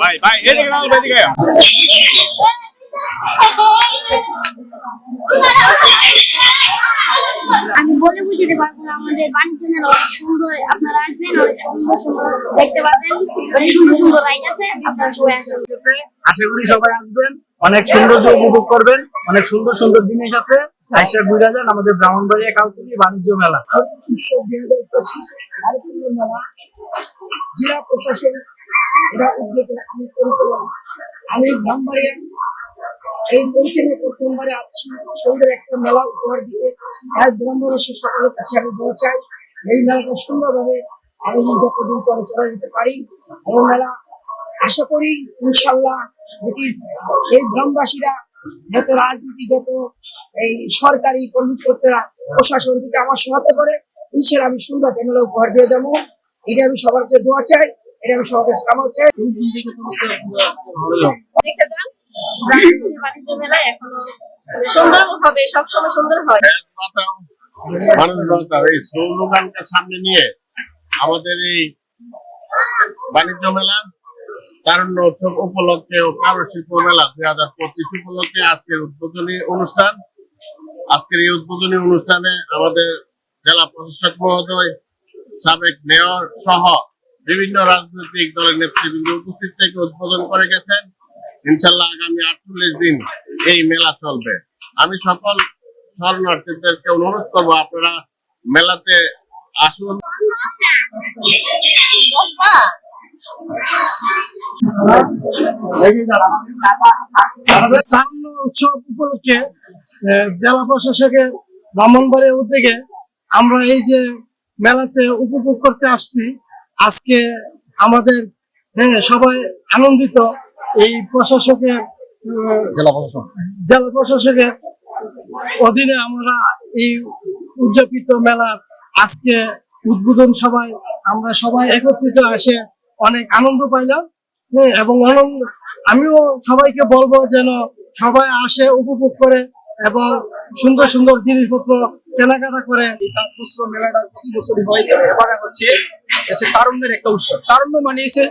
ভাই ভাই এদিকে দাও, এদিকে আমি বলে বুঝতে পারবো না, আমাদের বাণিজ্য মেলা অনেক সুন্দর। আপনারা আসবেন, অনেক সুন্দর সুন্দর দেখতে পাবেন, অনেক সুন্দর সুন্দর রাইড আছে, আপনারা সবাই আসেন। আশা করি সবাই আসবেন, অনেক সৌন্দর্য উপভোগ করবেন, অনেক সুন্দর সুন্দর জিনিস আছে। আইসা ঘুরে যান আমাদের ব্রাহ্মণবাড়িয়া কাউতুলি বাণিজ্য মেলা উৎসব 2025 বাণিজ্য মেলা জেলা প্রশাসন এটা উদ্যোগে আমি পরিচালনা, আমি ব্রাহ্মণবাড়িয়া এই পরিচালনা প্রথমবারে আসছি সুন্দর একটা মেলা উপহার দিতে। আর ব্রাহ্মণবাসী সকলের কাছে আমি বলা চাই এই মেলাটা সুন্দরভাবে আমি যতদিন চলাচল দিতে পারি এই মেলা আশা করি ইনশাল্লাহ এই গ্রামবাসীরা যত রাজনীতি যত এই সরকারি কর্মকর্তারা প্রশাসন থেকে আমার সহায়তা করে ইনশাল্লাহ আমি সুন্দর মেলা উপহার দিয়ে যাবো। এটা আমি সবার কাছে দোয়া চাই, এটা আমি সবার কাছে কামনা চাই। বাণিজ্য মেলা এখনো সুন্দর হবে, সবসময় সুন্দর হয়। এই স্লোগানকে সামনে নিয়ে আমাদের এই বাণিজ্য মেলা তারুণ্য উৎসব উপলক্ষে ও কারুশিল্প মেলা 2025 উপলক্ষে আজকের উদ্বোধনী অনুষ্ঠান। আজকের এই উদ্বোধনী অনুষ্ঠানে আমাদের জেলা প্রশাসক মহোদয়, সাবেক মেয়র সহ বিভিন্ন রাজনৈতিক দলের নেতৃবৃন্দ উপস্থিত থেকে উদ্বোধন করে গেছেন। ইনশাল্লাহ আগামী 48 দিন এই মেলা চলবে। আমি সকল শরণার্থীদেরকে অনুরোধ করবো আপনারা মেলাতে আসুন। তারুণ্য উৎসব উপলক্ষে জেলা প্রশাসকের ব্রাহ্মণবাড়িয়ার উদ্যোগে আমরা এই যে মেলাতে উপভোগ করতে আসছি। আজকে আমাদের সবাই আনন্দিত। এই প্রশাসকের জেলা প্রশাসকের অধীনে আমরা এই উদযাপিত মেলার আজকে উদ্বোধন সভায় আমরা সবাই একত্রিত আসে অনেক আনন্দ পাইলাম। এবং আমিও সবাইকে বলবো যেন সবাই আসে, উপভোগ করে এবং সুন্দর সুন্দর জিনিসপত্র কেনাকাটা করে। মেলাটা প্রতি বছরই হয়, এবারে হচ্ছে তারুণ্যের একটা উৎসব। তারুণ্য মানে হচ্ছে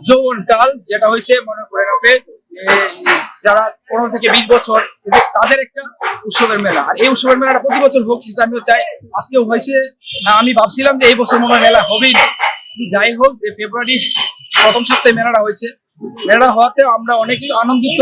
যৌবন কাল, যেটা হয়েছে মনে করেন আপনি যারা 15 থেকে 20 বছর তাদের একটা উৎসবের মেলা। আর এই উৎসবের মেলাটা প্রতি বছর হোক, কিন্তু আমিও চাই আজকেও হয়েছে না। আমি ভাবছিলাম যে এই বছর মনে হয় মেলা হবেই না, যাই হোক যে ফেব্রুয়ারি প্রথম সপ্তাহে মেলাটা হয়েছে। মেলাটা হওয়াতে আমরা অনেকেই আনন্দিত